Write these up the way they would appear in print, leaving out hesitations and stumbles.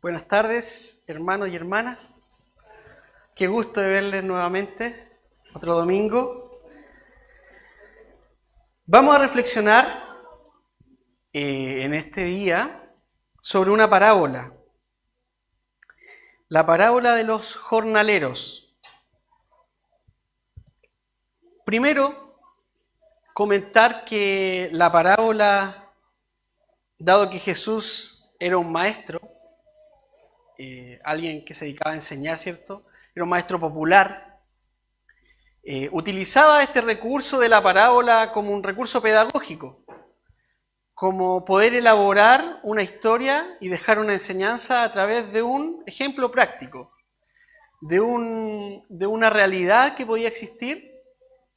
Buenas tardes, hermanos y hermanas. Qué gusto de verles nuevamente, otro domingo. Vamos a reflexionar en este día sobre una parábola. La parábola de los jornaleros. Primero, comentar que la parábola, dado que Jesús era un maestro, alguien que se dedicaba a enseñar, ¿cierto? Era un maestro popular. Utilizaba este recurso de la parábola como un recurso pedagógico, como poder elaborar una historia y dejar una enseñanza a través de un ejemplo práctico, de una realidad que podía existir,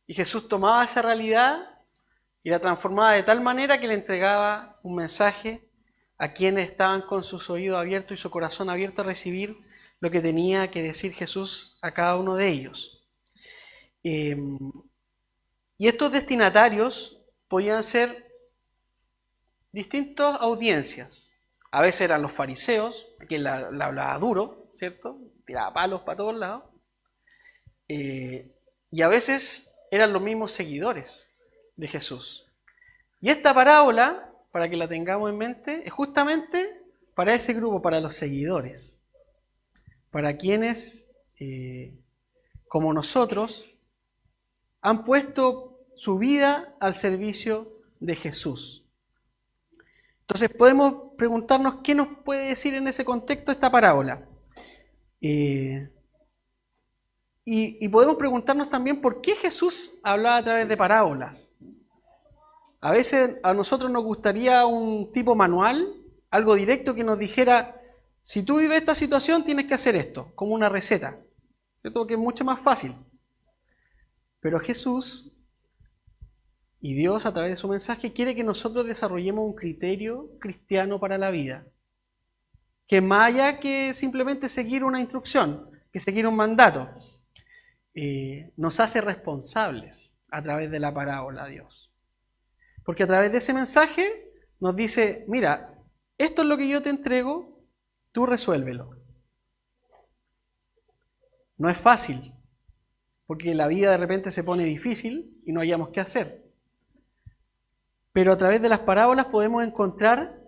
y Jesús tomaba esa realidad y la transformaba de tal manera que le entregaba un mensaje a quienes estaban con sus oídos abiertos y su corazón abierto a recibir lo que tenía que decir Jesús a cada uno de ellos. Y estos destinatarios podían ser distintas audiencias. A veces eran los fariseos, quien la hablaba duro, ¿cierto? Tiraba palos para todos lados. Y a veces eran los mismos seguidores de Jesús. Y esta parábola, para que la tengamos en mente, es justamente para ese grupo, para los seguidores, para quienes, como nosotros, han puesto su vida al servicio de Jesús. Entonces podemos preguntarnos qué nos puede decir en ese contexto esta parábola. Y podemos preguntarnos también por qué Jesús hablaba a través de parábolas. A veces a nosotros nos gustaría un tipo manual, algo directo que nos dijera, si tú vives esta situación tienes que hacer esto, como una receta, ¿cierto? Que es mucho más fácil. Pero Jesús y Dios a través de su mensaje quiere que nosotros desarrollemos un criterio cristiano para la vida, que más allá que simplemente seguir una instrucción, que seguir un mandato, nos hace responsables a través de la parábola a Dios. Porque a través de ese mensaje nos dice, mira, esto es lo que yo te entrego, tú resuélvelo. No es fácil, porque la vida de repente se pone difícil y no hayamos qué hacer. Pero a través de las parábolas podemos encontrar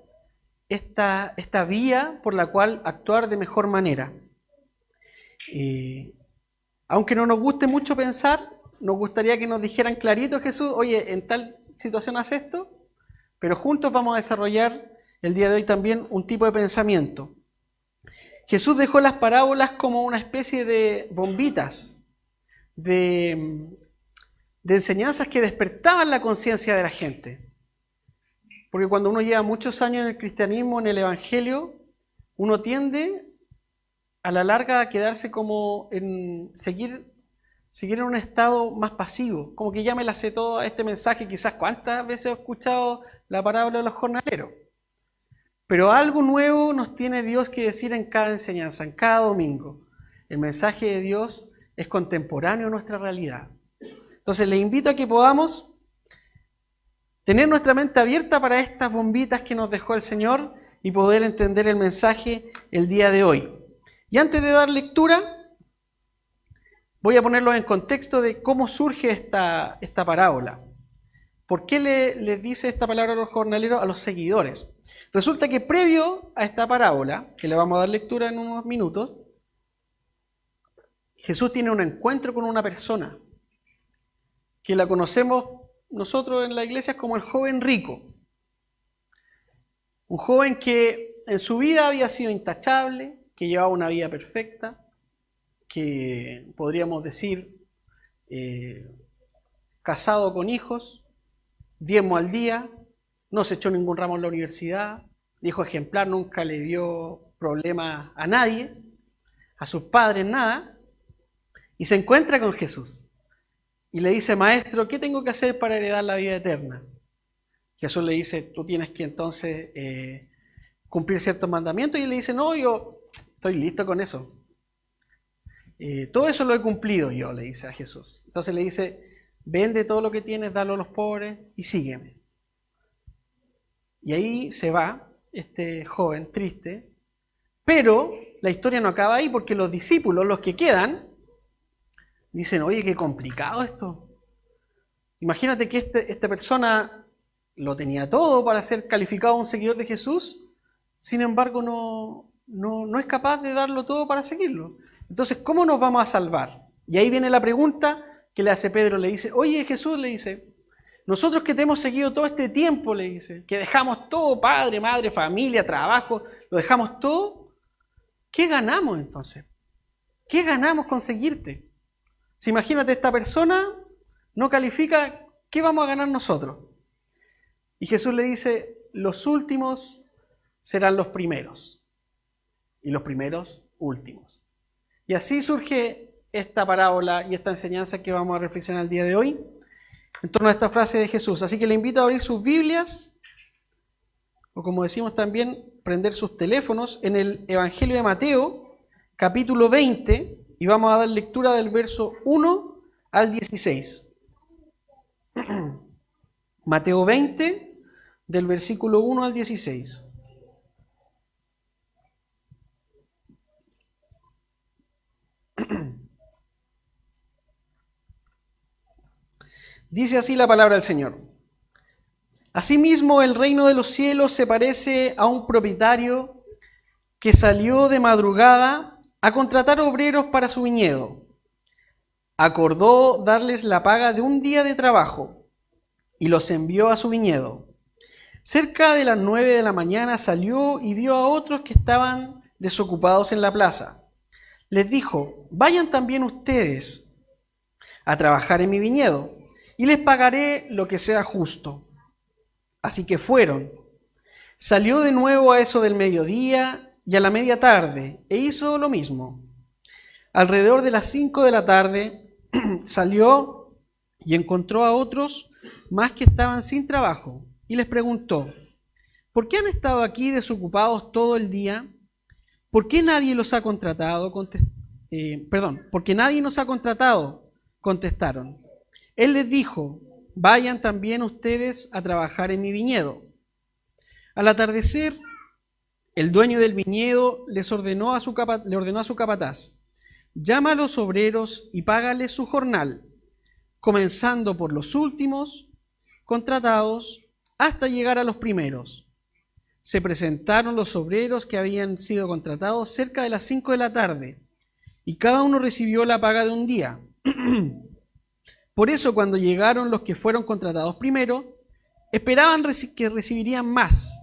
esta vía por la cual actuar de mejor manera. Aunque no nos guste mucho pensar, nos gustaría que nos dijeran clarito Jesús, oye, en tal situación haz esto, pero juntos vamos a desarrollar el día de hoy también un tipo de pensamiento. Jesús dejó las parábolas como una especie de bombitas, de enseñanzas que despertaban la conciencia de la gente. Porque cuando uno lleva muchos años en el cristianismo, en el evangelio, uno tiende a la larga a quedarse como en seguir en un estado más pasivo, como que ya me la sé todo este mensaje, quizás cuántas veces he escuchado la parábola de los jornaleros. Pero algo nuevo nos tiene Dios que decir en cada enseñanza, en cada domingo. El mensaje de Dios es contemporáneo a nuestra realidad. Entonces les invito a que podamos tener nuestra mente abierta para estas bombitas que nos dejó el Señor y poder entender el mensaje el día de hoy. Y antes de dar lectura, voy a ponerlo en contexto de cómo surge esta parábola. ¿Por qué le dice esta palabra a los jornaleros, a los seguidores? Resulta que previo a esta parábola, que le vamos a dar lectura en unos minutos, Jesús tiene un encuentro con una persona que la conocemos nosotros en la iglesia como el joven rico. Un joven que en su vida había sido intachable, que llevaba una vida perfecta, que podríamos decir casado con hijos, diezmo al día, no se echó ningún ramo en la universidad, hijo ejemplar, nunca le dio problemas a nadie, a sus padres nada, y se encuentra con Jesús. Y le dice, maestro, ¿qué tengo que hacer para heredar la vida eterna? Jesús le dice, tú tienes que entonces cumplir ciertos mandamientos. Y él le dice, no, yo estoy listo con eso. Todo eso lo he cumplido yo, le dice a Jesús. Entonces le dice, vende todo lo que tienes, dalo a los pobres y sígueme. Y ahí se va este joven triste, Pero la historia no acaba ahí porque los discípulos, los que quedan, dicen, oye, qué complicado esto. Imagínate que esta persona lo tenía todo para ser calificado un seguidor de Jesús, sin embargo no es capaz de darlo todo para seguirlo. Entonces, ¿cómo nos vamos a salvar? Y ahí viene la pregunta que le hace Pedro, le dice, oye, Jesús, le dice, nosotros que te hemos seguido todo este tiempo, le dice, que dejamos todo, padre, madre, familia, trabajo, lo dejamos todo, ¿qué ganamos entonces? ¿Qué ganamos con seguirte? Si imagínate, esta persona no califica, ¿qué vamos a ganar nosotros? Y Jesús le dice, los últimos serán los primeros, y los primeros últimos. Y así surge esta parábola y esta enseñanza que vamos a reflexionar el día de hoy, en torno a esta frase de Jesús. Así que le invito a abrir sus Biblias, o como decimos también, prender sus teléfonos, en el Evangelio de Mateo, capítulo 20, y vamos a dar lectura del verso 1 al 16. Mateo 20, del versículo 1 al 16. Dice así la palabra del Señor. Asimismo, el reino de los cielos se parece a un propietario que salió de madrugada a contratar obreros para su viñedo. Acordó darles la paga de un día de trabajo y los envió a su viñedo. Cerca de las 9 de la mañana salió y vio a otros que estaban desocupados en la plaza. Les dijo, vayan también ustedes a trabajar en mi viñedo y les pagaré lo que sea justo. Así que fueron. Salió de nuevo a eso del mediodía y a la media tarde e hizo lo mismo. Alrededor de las 5 de la tarde salió y encontró a otros más que estaban sin trabajo y les preguntó, ¿por qué han estado aquí desocupados todo el día? ¿Por qué nadie los ha contratado? Porque nadie nos ha contratado, contestaron. Él les dijo, vayan también ustedes a trabajar en mi viñedo. Al atardecer, el dueño del viñedo le ordenó a su capataz, llama a los obreros y págales su jornal, comenzando por los últimos contratados hasta llegar a los primeros. Se presentaron los obreros que habían sido contratados cerca de las 5 de la tarde, y cada uno recibió la paga de un día. Por eso, cuando llegaron los que fueron contratados primero, esperaban que recibirían más,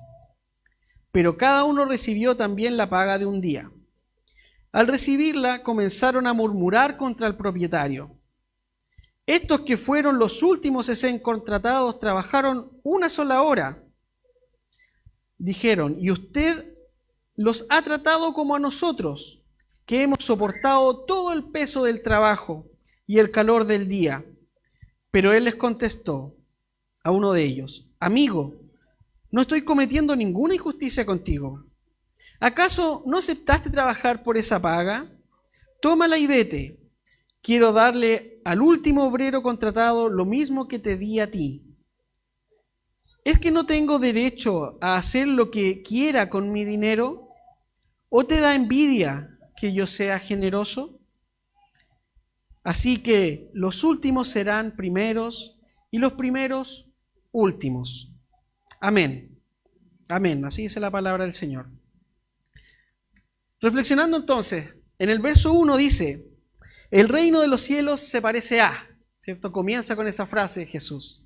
pero cada uno recibió también la paga de un día. Al recibirla, comenzaron a murmurar contra el propietario. Estos que fueron los últimos en ser contratados trabajaron una sola hora. Dijeron, y usted los ha tratado como a nosotros, que hemos soportado todo el peso del trabajo y el calor del día. Pero él les contestó a uno de ellos, amigo, no estoy cometiendo ninguna injusticia contigo. ¿Acaso no aceptaste trabajar por esa paga? Tómala y vete. Quiero darle al último obrero contratado lo mismo que te di a ti. ¿Es que no tengo derecho a hacer lo que quiera con mi dinero? ¿O te da envidia que yo sea generoso? Así que los últimos serán primeros y los primeros últimos. Amén. Amén. Así dice la palabra del Señor. Reflexionando entonces, en el verso 1 dice, el reino de los cielos se parece a, ¿cierto? Comienza con esa frase de Jesús.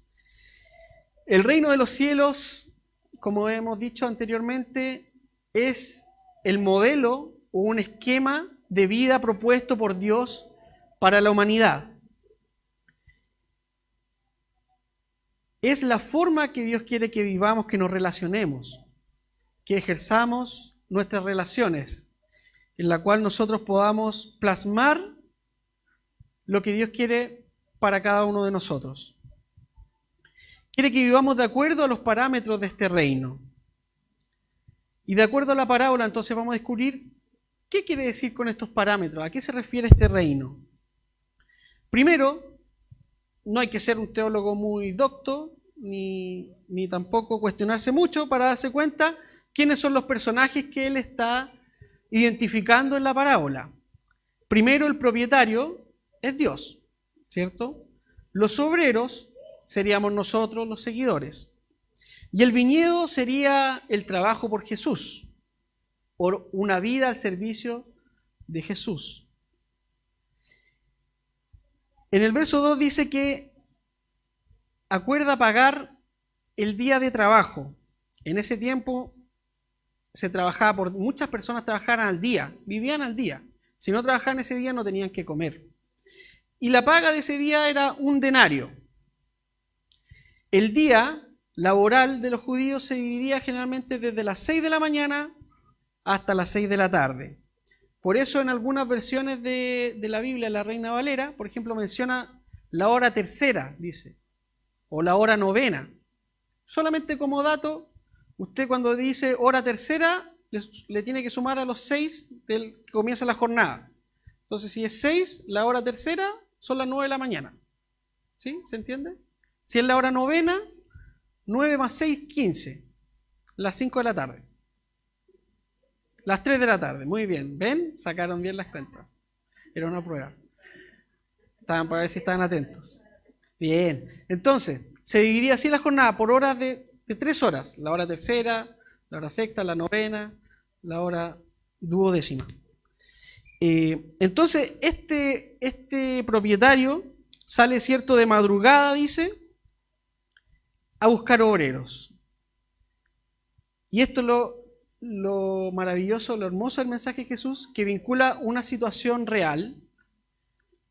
El reino de los cielos, como hemos dicho anteriormente, es el modelo o un esquema de vida propuesto por Dios para la humanidad. Es la forma que Dios quiere que vivamos, que nos relacionemos, que ejerzamos nuestras relaciones, en la cual nosotros podamos plasmar lo que Dios quiere para cada uno de nosotros. Quiere que vivamos de acuerdo a los parámetros de este reino. Y de acuerdo a la parábola, entonces vamos a descubrir qué quiere decir con estos parámetros, a qué se refiere este reino. Primero, no hay que ser un teólogo muy docto, ni tampoco cuestionarse mucho para darse cuenta quiénes son los personajes que él está identificando en la parábola. Primero, el propietario es Dios, ¿cierto? Los obreros seríamos nosotros, los seguidores. Y el viñedo sería el trabajo por Jesús, por una vida al servicio de Jesús. En el verso 2 dice que acuerda pagar el día de trabajo. En ese tiempo se trabajaba, muchas personas trabajaban al día, vivían al día. Si no trabajaban ese día no tenían que comer. Y la paga de ese día era un denario. El día laboral de los judíos se dividía generalmente desde las 6 de la mañana hasta las 6 de la tarde. Por eso en algunas versiones de la Biblia, la Reina Valera, por ejemplo, menciona la hora tercera, dice, o la hora novena. Solamente como dato, usted cuando dice hora tercera, le tiene que sumar a los 6 del que comienza la jornada. Entonces, si es 6, la hora tercera son las 9 de la mañana. ¿Sí? ¿Se entiende? Si es la hora novena, 9 más 6, 15. Las 5 de la tarde. Las 3 de la tarde. Muy bien. ¿Ven? Sacaron bien las cuentas. Era una prueba. Estaban para ver si estaban atentos. Bien. Entonces, se dividía así la jornada por horas de 3 horas. La hora tercera, la hora sexta, la novena, la hora duodécima. Entonces, este propietario sale, cierto, de madrugada, dice, a buscar obreros. Y esto es lo maravilloso, lo hermoso del mensaje de Jesús, que vincula una situación real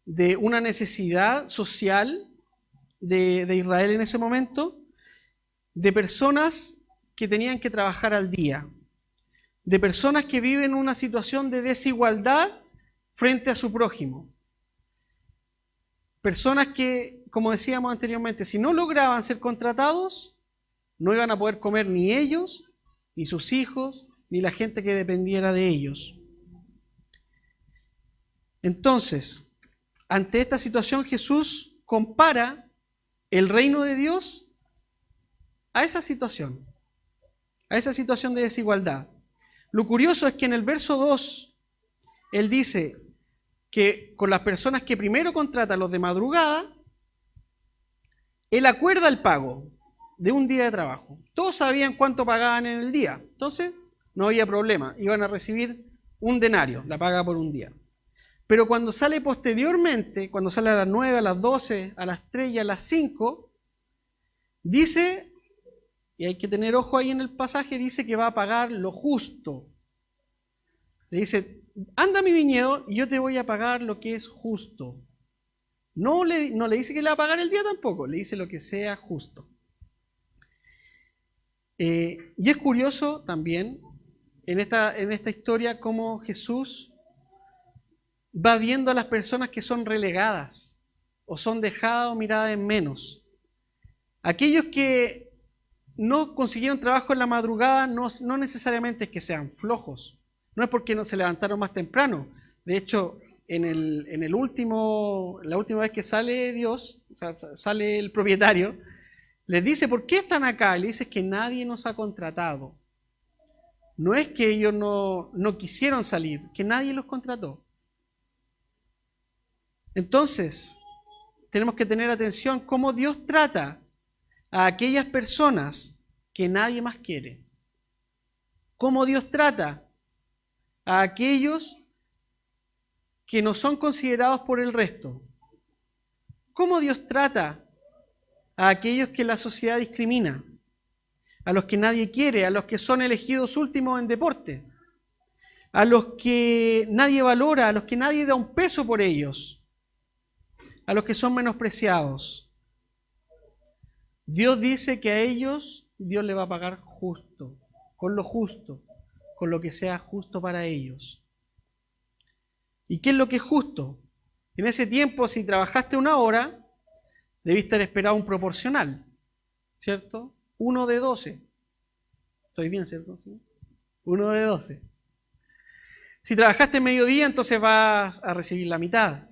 de una necesidad social de Israel en ese momento, de personas que tenían que trabajar al día, de personas que viven una situación de desigualdad frente a su prójimo. Personas que, como decíamos anteriormente, si no lograban ser contratados, no iban a poder comer ni ellos, ni sus hijos, ni la gente que dependiera de ellos. Entonces, ante esta situación, Jesús compara el reino de Dios a esa situación de desigualdad. Lo curioso es que en el verso 2, Él dice que con las personas que primero contrata, los de madrugada, Él acuerda el pago de un día de trabajo. Todos sabían cuánto pagaban en el día, entonces no había problema, iban a recibir un denario, la paga por un día. Pero cuando sale posteriormente, cuando sale a las 9, a las 12, a las 3 y a las 5, dice, y hay que tener ojo ahí en el pasaje, dice que va a pagar lo justo. Le dice, anda a mi viñedo y yo te voy a pagar lo que es justo. No le dice que le va a pagar el día tampoco, le dice lo que sea justo. Y es curioso también en esta historia cómo Jesús va viendo a las personas que son relegadas o son dejadas o miradas en menos. Aquellos que no consiguieron trabajo en la madrugada no necesariamente es que sean flojos, no es porque no se levantaron más temprano. De hecho, la última vez que sale Dios, o sea, sale el propietario, les dice, ¿por qué están acá? Y le dice que nadie nos ha contratado. No es que ellos no quisieron salir, que nadie los contrató. Entonces, tenemos que tener atención cómo Dios trata a aquellas personas que nadie más quiere. Cómo Dios trata a aquellos que no son considerados por el resto. Cómo Dios trata a aquellos que la sociedad discrimina, a los que nadie quiere, a los que son elegidos últimos en deporte, a los que nadie valora, a los que nadie da un peso por ellos, a los que son menospreciados. Dios dice que a ellos Dios le va a pagar justo, con lo que sea justo para ellos. ¿Y qué es lo que es justo? En ese tiempo, si trabajaste 1 hora, debiste haber esperado un proporcional, ¿cierto? 1 de 12. Estoy bien, ¿cierto? 1 de 12. Si trabajaste mediodía, entonces vas a recibir la mitad.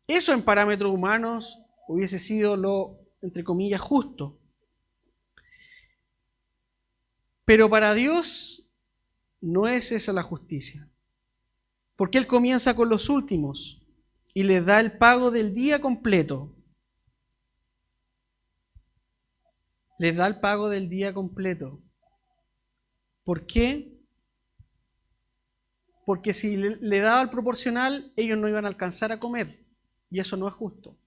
Eso en parámetros humanos hubiese sido lo, entre comillas, justo. Pero para Dios no es esa la justicia. Porque Él comienza con los últimos y les da el pago del día completo. Les da el pago del día completo. ¿Por qué? Porque si le daba el proporcional, ellos no iban a alcanzar a comer. Y eso no es justo.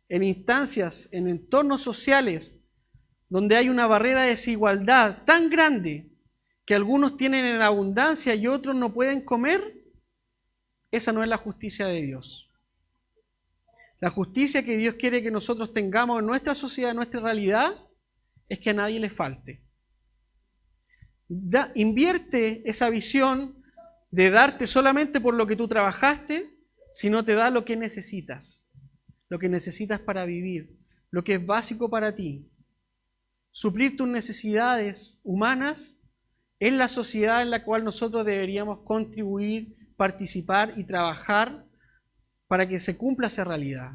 En instancias, en entornos sociales, donde hay una barrera de desigualdad tan grande que algunos tienen en abundancia y otros no pueden comer, esa no es la justicia de Dios. La justicia que Dios quiere que nosotros tengamos en nuestra sociedad, en nuestra realidad, es que a nadie le falte. Invierte esa visión de darte solamente por lo que tú trabajaste, sino te da lo que necesitas para vivir, lo que es básico para ti. Suplir tus necesidades humanas es la sociedad en la cual nosotros deberíamos contribuir, participar y trabajar para que se cumpla esa realidad.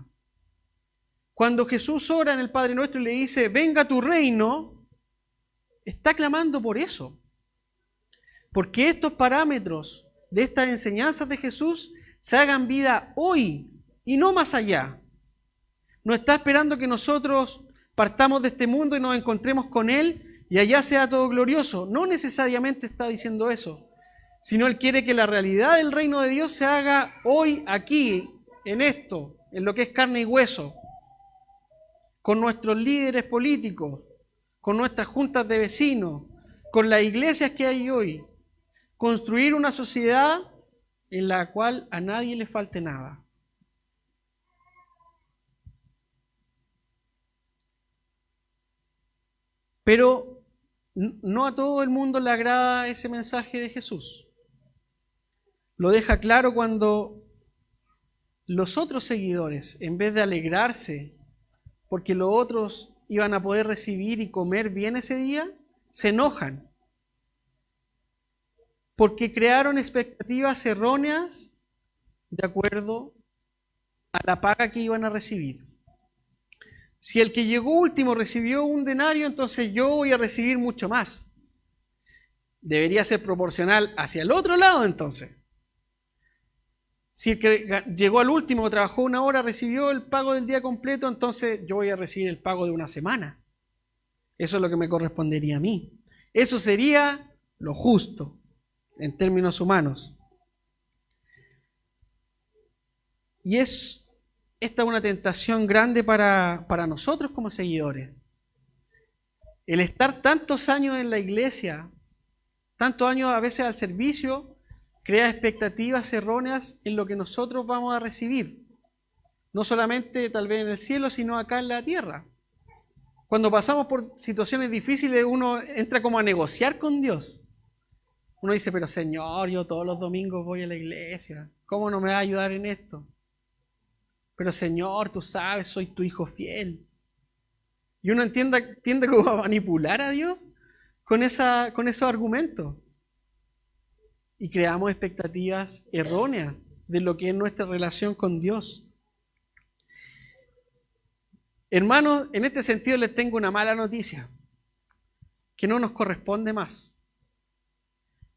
Cuando Jesús ora en el Padre Nuestro y le dice, venga tu reino, está clamando por eso. Porque estos parámetros de estas enseñanzas de Jesús se hagan vida hoy y no más allá. No está esperando que nosotros partamos de este mundo y nos encontremos con Él y allá sea todo glorioso. No necesariamente está diciendo eso, sino Él quiere que la realidad del reino de Dios se haga hoy, aquí, en esto, en lo que es carne y hueso, con nuestros líderes políticos, con nuestras juntas de vecinos, con las iglesias que hay hoy. Construir una sociedad en la cual a nadie le falte nada. Pero no a todo el mundo le agrada ese mensaje de Jesús. Lo deja claro cuando los otros seguidores, en vez de alegrarse porque los otros iban a poder recibir y comer bien ese día, se enojan. Porque crearon expectativas erróneas de acuerdo a la paga que iban a recibir. Si el que llegó último recibió 1 denario, entonces yo voy a recibir mucho más. Debería ser proporcional hacia el otro lado entonces. Si el que llegó al último, trabajó 1 hora, recibió el pago del día completo, entonces yo voy a recibir el pago de 1 semana. Eso es lo que me correspondería a mí. Eso sería lo justo en términos humanos. Y esta es una tentación grande para nosotros como seguidores. El estar tantos años en la iglesia, tantos años a veces al servicio, crea expectativas erróneas en lo que nosotros vamos a recibir. No solamente tal vez en el cielo, sino acá en la tierra. Cuando pasamos por situaciones difíciles, uno entra como a negociar con Dios. Uno dice, pero Señor, yo todos los domingos voy a la iglesia. ¿Cómo no me va a ayudar en esto? Pero Señor, tú sabes, soy tu hijo fiel. Y uno tiende como a manipular a Dios con esos argumentos. Y creamos expectativas erróneas de lo que es nuestra relación con Dios. Hermanos, en este sentido les tengo una mala noticia, que no nos corresponde más.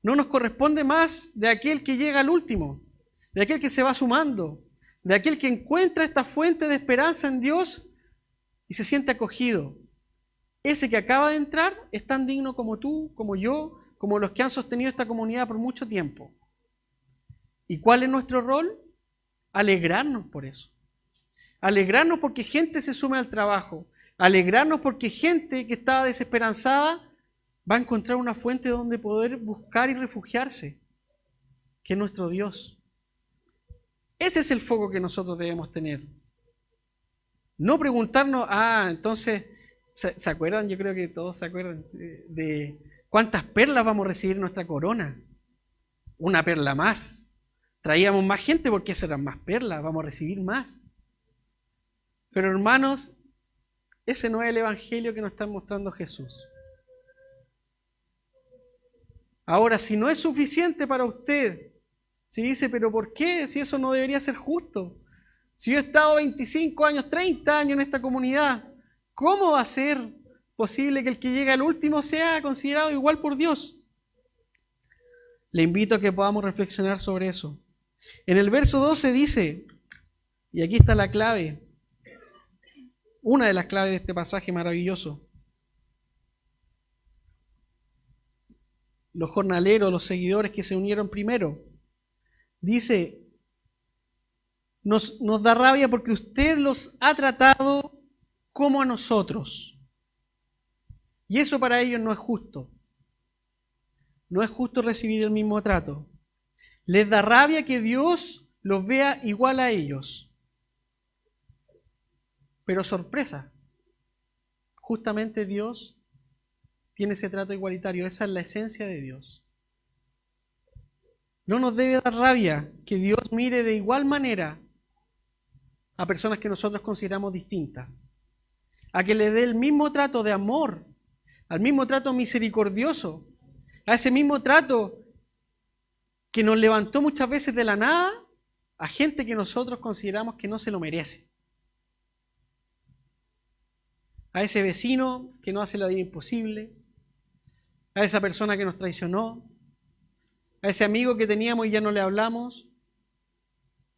No nos corresponde más de aquel que llega al último, de aquel que se va sumando, de aquel que encuentra esta fuente de esperanza en Dios y se siente acogido. Ese que acaba de entrar es tan digno como tú, como yo, como los que han sostenido esta comunidad por mucho tiempo. ¿Y cuál es nuestro rol? Alegrarnos por eso. Alegrarnos porque gente se sume al trabajo. Alegrarnos porque gente que estaba desesperanzada va a encontrar una fuente donde poder buscar y refugiarse, que es nuestro Dios. Ese es el foco que nosotros debemos tener. No preguntarnos, entonces, ¿se acuerdan? Yo creo que todos se acuerdan de cuántas perlas vamos a recibir en nuestra corona. Una perla más. Traíamos más gente porque esas eran más perlas, vamos a recibir más. Pero hermanos, ese no es el evangelio que nos está mostrando Jesús. Ahora, si no es suficiente para usted, si dice, pero ¿por qué? Si eso no debería ser justo. Si yo he estado 25 años, 30 años en esta comunidad, ¿cómo va a ser posible que el que llega al último sea considerado igual por Dios? Le invito a que podamos reflexionar sobre eso. En el verso 12 dice, y aquí está la clave, una de las claves de este pasaje maravilloso. Los jornaleros, los seguidores que se unieron primero, dice, nos da rabia porque usted los ha tratado como a nosotros. Y eso para ellos no es justo. No es justo recibir el mismo trato. Les da rabia que Dios los vea igual a ellos. Pero sorpresa, justamente Dios tiene ese trato igualitario. Esa es la esencia de Dios. No nos debe dar rabia que Dios mire de igual manera a personas que nosotros consideramos distintas. A que le dé el mismo trato de amor, al mismo trato misericordioso, a ese mismo trato que nos levantó muchas veces de la nada a gente que nosotros consideramos que no se lo merece. A ese vecino que nos hace la vida imposible, a esa persona que nos traicionó, a ese amigo que teníamos y ya no le hablamos.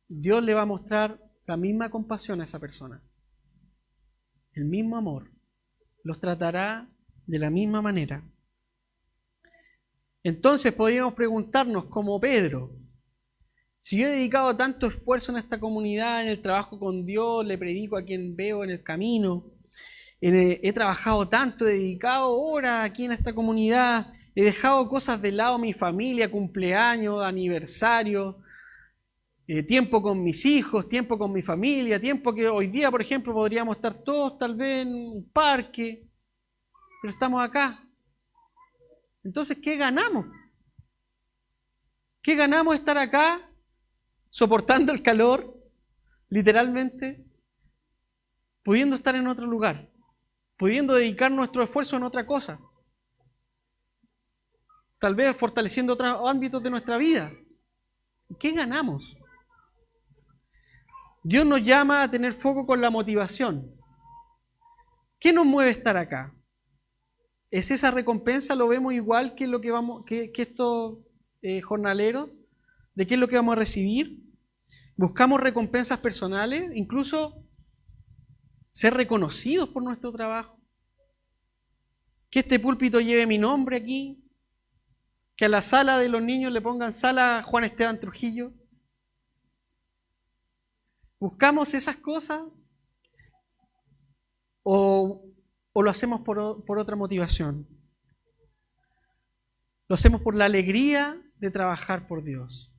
Dios le va a mostrar la misma compasión a esa persona, el mismo amor, los tratará de la misma manera. Entonces podríamos preguntarnos como Pedro, si yo he dedicado tanto esfuerzo en esta comunidad, en el trabajo con Dios, le predico a quien veo en el camino, he trabajado tanto, he dedicado horas aquí en esta comunidad, he dejado cosas de lado, mi familia, cumpleaños, aniversario, tiempo con mis hijos, tiempo con mi familia, tiempo que hoy día, por ejemplo, podríamos estar todos tal vez en un parque, pero estamos acá. Entonces, ¿qué ganamos? ¿Qué ganamos estar acá soportando el calor, literalmente, pudiendo estar en otro lugar, pudiendo dedicar nuestro esfuerzo en otra cosa? Tal vez fortaleciendo otros ámbitos de nuestra vida. ¿Qué ganamos? Dios nos llama a tener foco con la motivación. ¿Qué nos mueve estar acá? ¿Es esa recompensa? ¿Lo vemos igual que lo que estos jornaleros? ¿De qué es lo que vamos a recibir? ¿Buscamos recompensas personales? ¿Incluso ser reconocidos por nuestro trabajo? ¿Que este púlpito lleve mi nombre aquí? ¿Que a la sala de los niños le pongan sala Juan Esteban Trujillo? ¿Buscamos esas cosas? ¿O lo hacemos por otra motivación? Lo hacemos por la alegría de trabajar por Dios.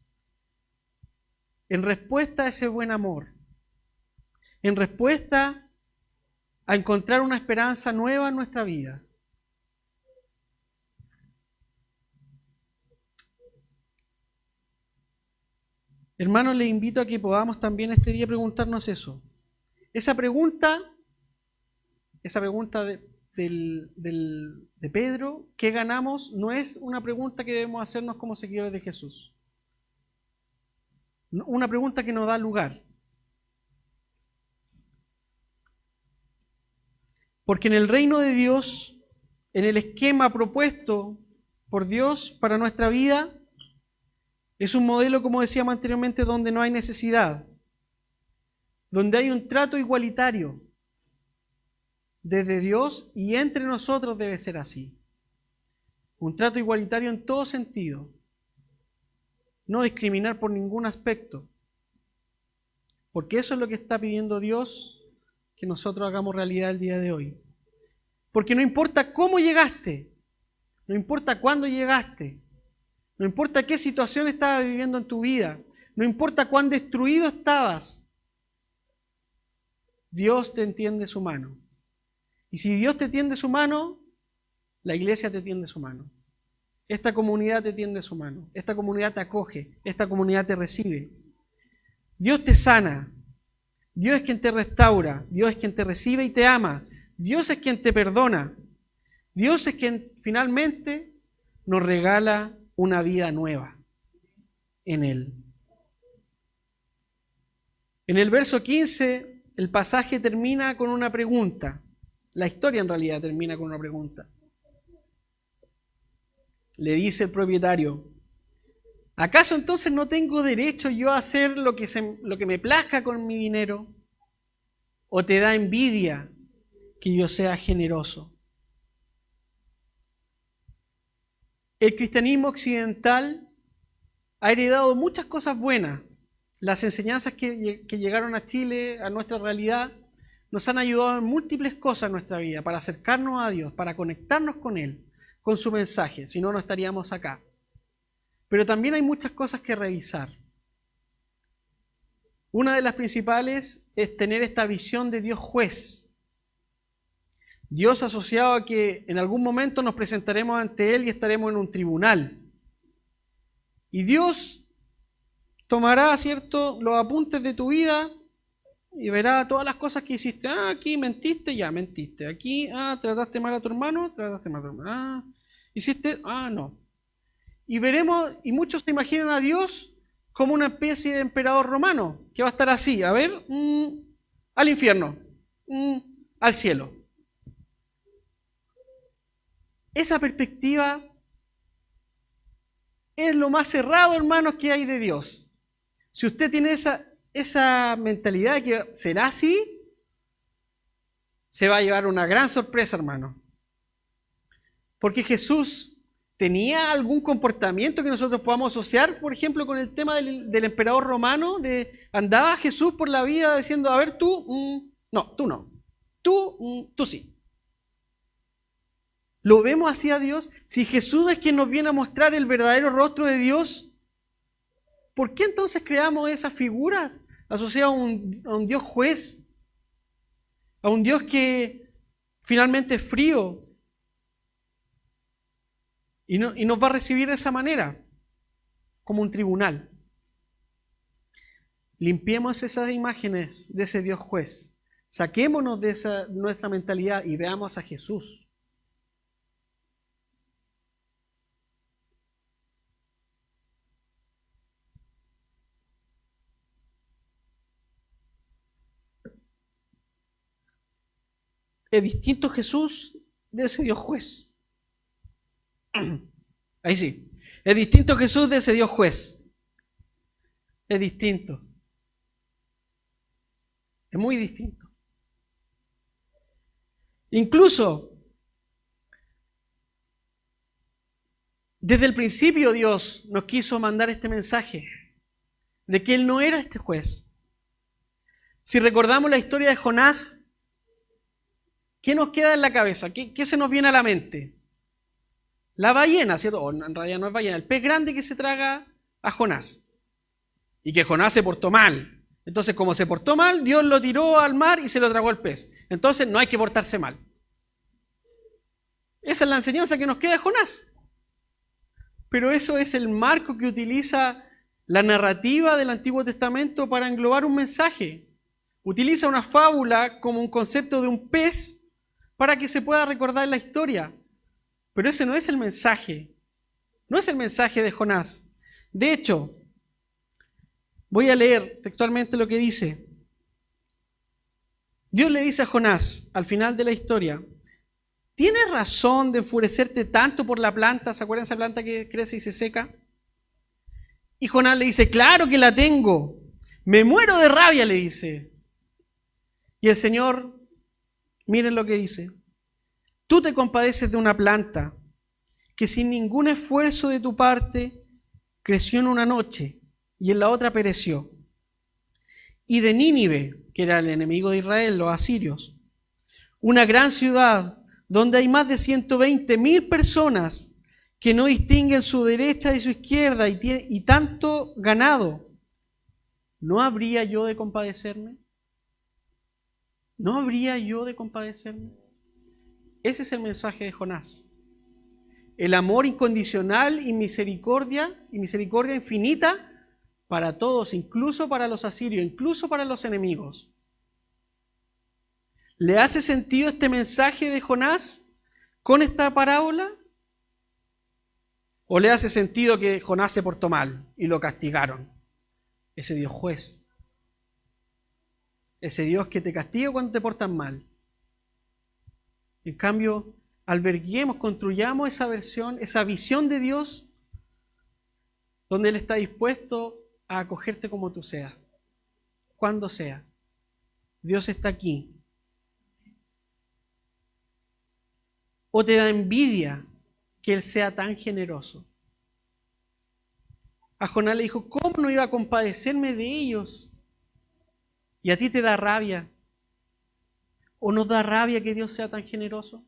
En respuesta a ese buen amor. En respuesta a encontrar una esperanza nueva en nuestra vida. Hermanos, les invito a que podamos también este día preguntarnos eso. Esa pregunta de Pedro, ¿qué ganamos? No es una pregunta que debemos hacernos como seguidores de Jesús. Una pregunta que nos da lugar. Porque en el reino de Dios, en el esquema propuesto por Dios para nuestra vida, es un modelo, como decíamos anteriormente, donde no hay necesidad, donde hay un trato igualitario desde Dios y entre nosotros debe ser así. Un trato igualitario en todo sentido. No discriminar por ningún aspecto. Porque eso es lo que está pidiendo Dios que nosotros hagamos realidad el día de hoy. Porque no importa cómo llegaste, no importa cuándo llegaste, no importa qué situación estabas viviendo en tu vida, no importa cuán destruido estabas, Dios te tiende su mano. Y si Dios te tiende su mano, la iglesia te tiende su mano. Esta comunidad te tiende su mano. Esta comunidad te acoge. Esta comunidad te recibe. Dios te sana. Dios es quien te restaura. Dios es quien te recibe y te ama. Dios es quien te perdona. Dios es quien finalmente nos regala una vida nueva en Él. En el verso 15, el pasaje termina con una pregunta. La historia en realidad termina con una pregunta. Le dice el propietario, ¿Acaso entonces no tengo derecho yo a hacer lo que me plazca con mi dinero? ¿O te da envidia que yo sea generoso? El cristianismo occidental ha heredado muchas cosas buenas. Las enseñanzas que llegaron a Chile, a nuestra realidad, nos han ayudado en múltiples cosas en nuestra vida, para acercarnos a Dios, para conectarnos con Él, con su mensaje, si no, no estaríamos acá. Pero también hay muchas cosas que revisar. Una de las principales es tener esta visión de Dios juez. Dios asociado a que en algún momento nos presentaremos ante Él y estaremos en un tribunal. Y Dios tomará, ¿cierto?, los apuntes de tu vida y verá todas las cosas que hiciste. Aquí mentiste, ya mentiste. Aquí, trataste mal a tu hermano, trataste mal a tu hermano. Hiciste, no. Y veremos, y muchos se imaginan a Dios como una especie de emperador romano, que va a estar así, a ver, al infierno, al cielo. Esa perspectiva es lo más cerrado, hermanos, que hay de Dios. Si usted tiene esa mentalidad de que será así, se va a llevar una gran sorpresa, hermano. Porque Jesús tenía algún comportamiento que nosotros podamos asociar, por ejemplo, con el tema del emperador romano, andaba Jesús por la vida diciendo, a ver, tú, no, tú no, tú sí. ¿Lo vemos así a Dios? Si Jesús es quien nos viene a mostrar el verdadero rostro de Dios, ¿por qué entonces creamos esas figuras asociadas a un Dios juez? A un Dios que finalmente es frío y nos va a recibir de esa manera, como un tribunal. Limpiemos esas imágenes de ese Dios juez. Saquémonos de nuestra mentalidad y veamos a Jesús. Es distinto Jesús de ese Dios juez. Ahí sí. Es distinto Jesús de ese Dios juez. Es distinto. Es muy distinto. Incluso, desde el principio Dios nos quiso mandar este mensaje de que Él no era este juez. Si recordamos la historia de Jonás, ¿qué nos queda en la cabeza? ¿Qué se nos viene a la mente? La ballena, ¿cierto? O en realidad no es ballena, el pez grande que se traga a Jonás. Y que Jonás se portó mal. Entonces, como se portó mal, Dios lo tiró al mar y se lo tragó el pez. Entonces, no hay que portarse mal. Esa es la enseñanza que nos queda de Jonás. Pero eso es el marco que utiliza la narrativa del Antiguo Testamento para englobar un mensaje. Utiliza una fábula como un concepto de un pez para que se pueda recordar la historia. Pero ese no es el mensaje. No es el mensaje de Jonás. De hecho, voy a leer textualmente lo que dice. Dios le dice a Jonás, al final de la historia, ¿tienes razón de enfurecerte tanto por la planta? ¿Se acuerdan de esa planta que crece y se seca? Y Jonás le dice, claro que la tengo. Me muero de rabia, le dice. Y el Señor, miren lo que dice. Tú te compadeces de una planta que sin ningún esfuerzo de tu parte creció en una noche y en la otra pereció. Y de Nínive, que era el enemigo de Israel, los asirios, una gran ciudad donde hay más de 120,000 personas que no distinguen su derecha y su izquierda y tanto ganado, ¿no habría yo de compadecerme? ¿No habría yo de compadecerme? Ese es el mensaje de Jonás. El amor incondicional y misericordia infinita para todos, incluso para los asirios, incluso para los enemigos. ¿Le hace sentido este mensaje de Jonás con esta parábola? ¿O le hace sentido que Jonás se portó mal y lo castigaron? Ese Dios juez. Ese Dios que te castiga cuando te portas mal. En cambio, alberguemos, construyamos esa visión de Dios donde Él está dispuesto a acogerte como tú seas, cuando sea. Dios está aquí. ¿O te da envidia que Él sea tan generoso? A Jonás le dijo, ¿cómo no iba a compadecerme de ellos? ¿Y a ti te da rabia? ¿O nos da rabia que Dios sea tan generoso?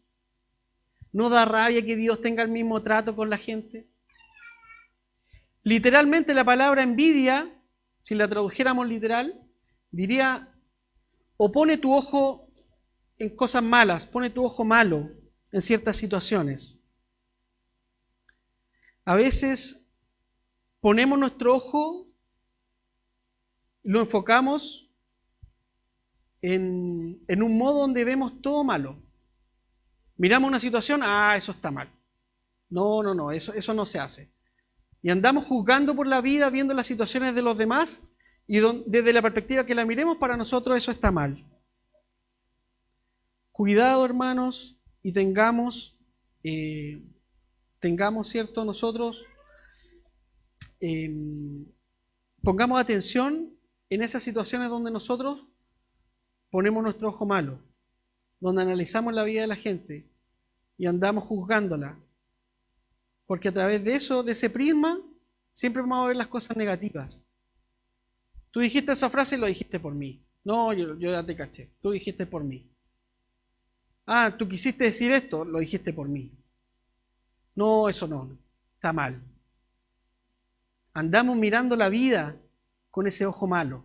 ¿No da rabia que Dios tenga el mismo trato con la gente? Literalmente la palabra envidia, si la tradujéramos literal, diría, o pone tu ojo en cosas malas, pone tu ojo malo en ciertas situaciones. A veces ponemos nuestro ojo, lo enfocamos en un modo donde vemos todo malo. Miramos una situación, eso está mal. No, eso no se hace. Y andamos juzgando por la vida, viendo las situaciones de los demás, y desde la perspectiva que la miremos, para nosotros eso está mal. Cuidado, hermanos, y tengamos, ¿cierto? Nosotros pongamos atención en esas situaciones donde nosotros ponemos nuestro ojo malo, donde analizamos la vida de la gente y andamos juzgándola. Porque a través de eso, de ese prisma, siempre vamos a ver las cosas negativas. Tú dijiste esa frase y lo dijiste por mí. No, yo ya te caché. Tú dijiste por mí. Tú quisiste decir esto, lo dijiste por mí. No, eso no. Está mal. Andamos mirando la vida con ese ojo malo.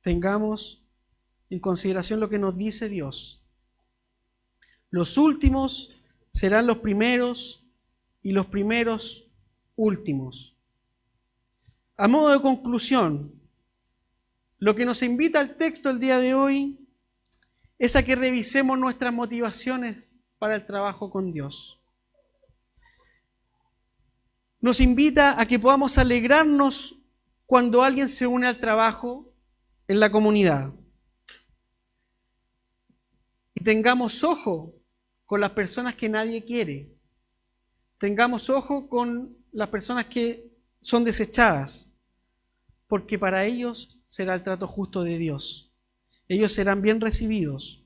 Tengamos en consideración lo que nos dice Dios. Los últimos serán los primeros y los primeros últimos. A modo de conclusión, lo que nos invita al texto el día de hoy es a que revisemos nuestras motivaciones para el trabajo con Dios. Nos invita a que podamos alegrarnos cuando alguien se une al trabajo en la comunidad. Y tengamos ojo con las personas que nadie quiere. Tengamos ojo con las personas que son desechadas, porque para ellos será el trato justo de Dios. Ellos serán bien recibidos.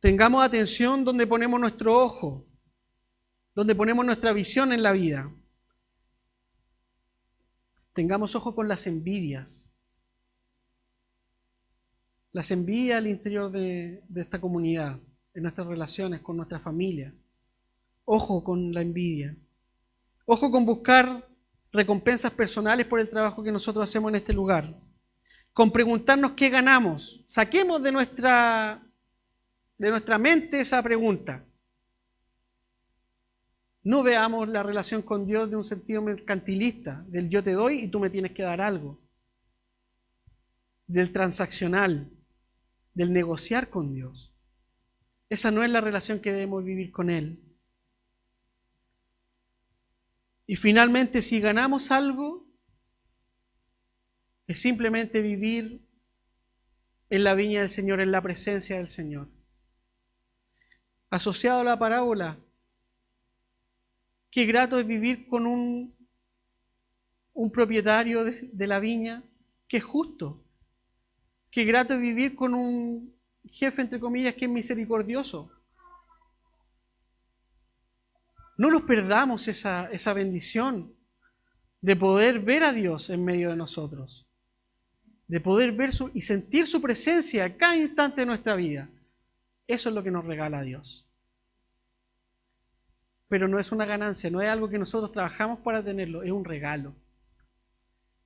Tengamos atención donde ponemos nuestro ojo, donde ponemos nuestra visión en la vida. Tengamos ojo con las envidias. Las envidias al interior de esta comunidad, en nuestras relaciones con nuestra familia. Ojo con la envidia. Ojo con buscar recompensas personales por el trabajo que nosotros hacemos en este lugar. Con preguntarnos qué ganamos. Saquemos de nuestra mente esa pregunta. No veamos la relación con Dios de un sentido mercantilista, del yo te doy y tú me tienes que dar algo. Del transaccional, del negociar con Dios. Esa no es la relación que debemos vivir con Él. Y finalmente, si ganamos algo, es simplemente vivir en la viña del Señor, en la presencia del Señor. Asociado a la parábola, qué grato es vivir con un propietario de la viña que es justo. Qué grato es vivir con un jefe, entre comillas, que es misericordioso. No nos perdamos esa bendición de poder ver a Dios en medio de nosotros, de poder ver y sentir su presencia a cada instante de nuestra vida. Eso es lo que nos regala Dios. Pero no es una ganancia, no es algo que nosotros trabajamos para tenerlo, es un regalo.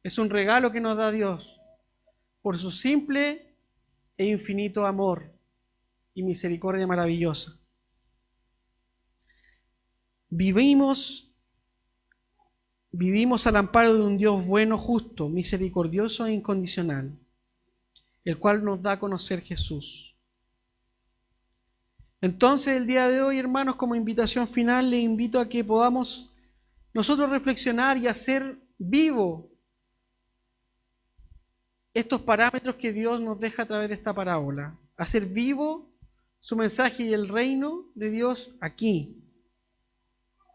Es un regalo que nos da Dios por su simple e infinito amor y misericordia maravillosa. Vivimos al amparo de un Dios bueno, justo, misericordioso e incondicional, el cual nos da a conocer Jesús. Entonces, el día de hoy, hermanos, como invitación final, les invito a que podamos nosotros reflexionar y hacer vivo estos parámetros que Dios nos deja a través de esta parábola. Hacer vivo su mensaje y el reino de Dios aquí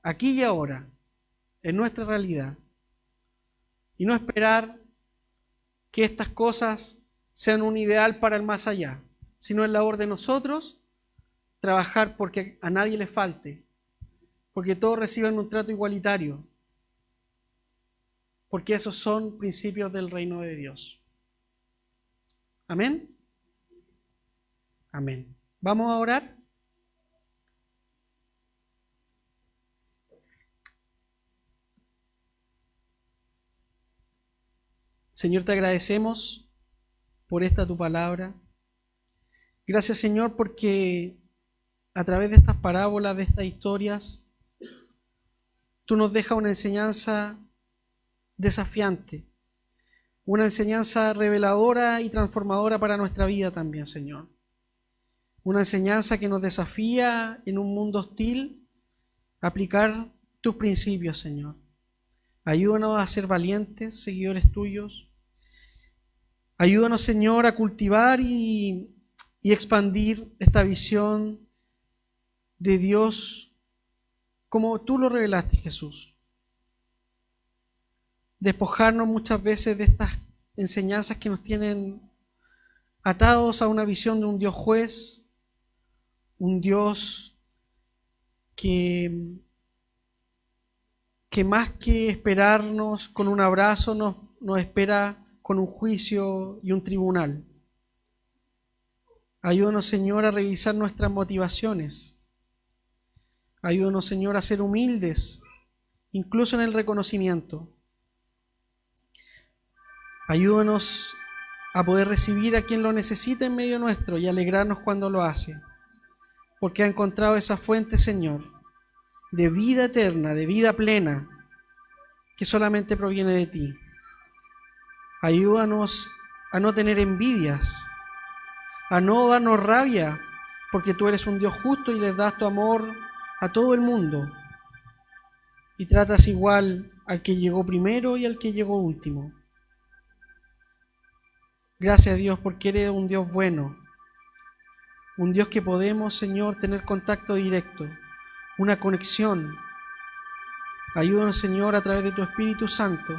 aquí y ahora, en nuestra realidad. Y no esperar que estas cosas sean un ideal para el más allá, sino es labor de nosotros trabajar porque a nadie le falte, porque todos reciban un trato igualitario, porque esos son principios del reino de Dios. ¿Amén? Amén. ¿Vamos a orar? Señor, te agradecemos por esta tu palabra. Gracias, Señor, porque a través de estas parábolas, de estas historias, tú nos dejas una enseñanza desafiante, una enseñanza reveladora y transformadora para nuestra vida también, Señor. Una enseñanza que nos desafía en un mundo hostil a aplicar tus principios, Señor. Ayúdanos a ser valientes, seguidores tuyos. Ayúdanos, Señor, a cultivar y expandir esta visión de Dios como tú lo revelaste, Jesús. Despojarnos muchas veces de estas enseñanzas que nos tienen atados a una visión de un Dios juez, un Dios que más que esperarnos con un abrazo nos espera con un juicio y un tribunal. Ayúdanos, Señor, a revisar nuestras motivaciones. Ayúdanos, Señor, a ser humildes, incluso en el reconocimiento. Ayúdanos a poder recibir a quien lo necesita en medio nuestro y alegrarnos cuando lo hace, porque ha encontrado esa fuente, Señor, de vida eterna, de vida plena, que solamente proviene de ti. Ayúdanos a no tener envidias, a no darnos rabia, porque tú eres un Dios justo y les das tu amor a todo el mundo y tratas igual al que llegó primero y al que llegó último. Gracias, Dios, porque eres un Dios bueno, un Dios que podemos, Señor, tener contacto directo, una conexión. Ayúdanos, Señor, a través de tu Espíritu Santo,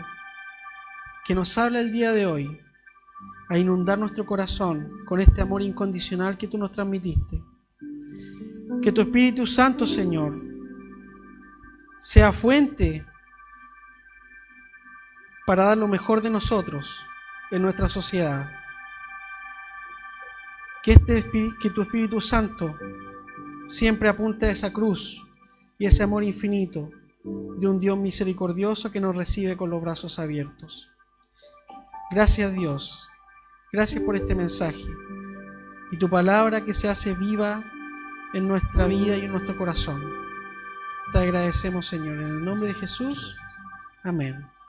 que nos habla el día de hoy, a inundar nuestro corazón con este amor incondicional que tú nos transmitiste. Que tu Espíritu Santo, Señor, sea fuente para dar lo mejor de nosotros en nuestra sociedad. Que tu Espíritu Santo siempre apunte a esa cruz y ese amor infinito de un Dios misericordioso que nos recibe con los brazos abiertos. Gracias, Dios. Gracias por este mensaje y tu palabra que se hace viva en nuestra vida y en nuestro corazón. Te agradecemos, Señor, en el nombre de Jesús. Amén.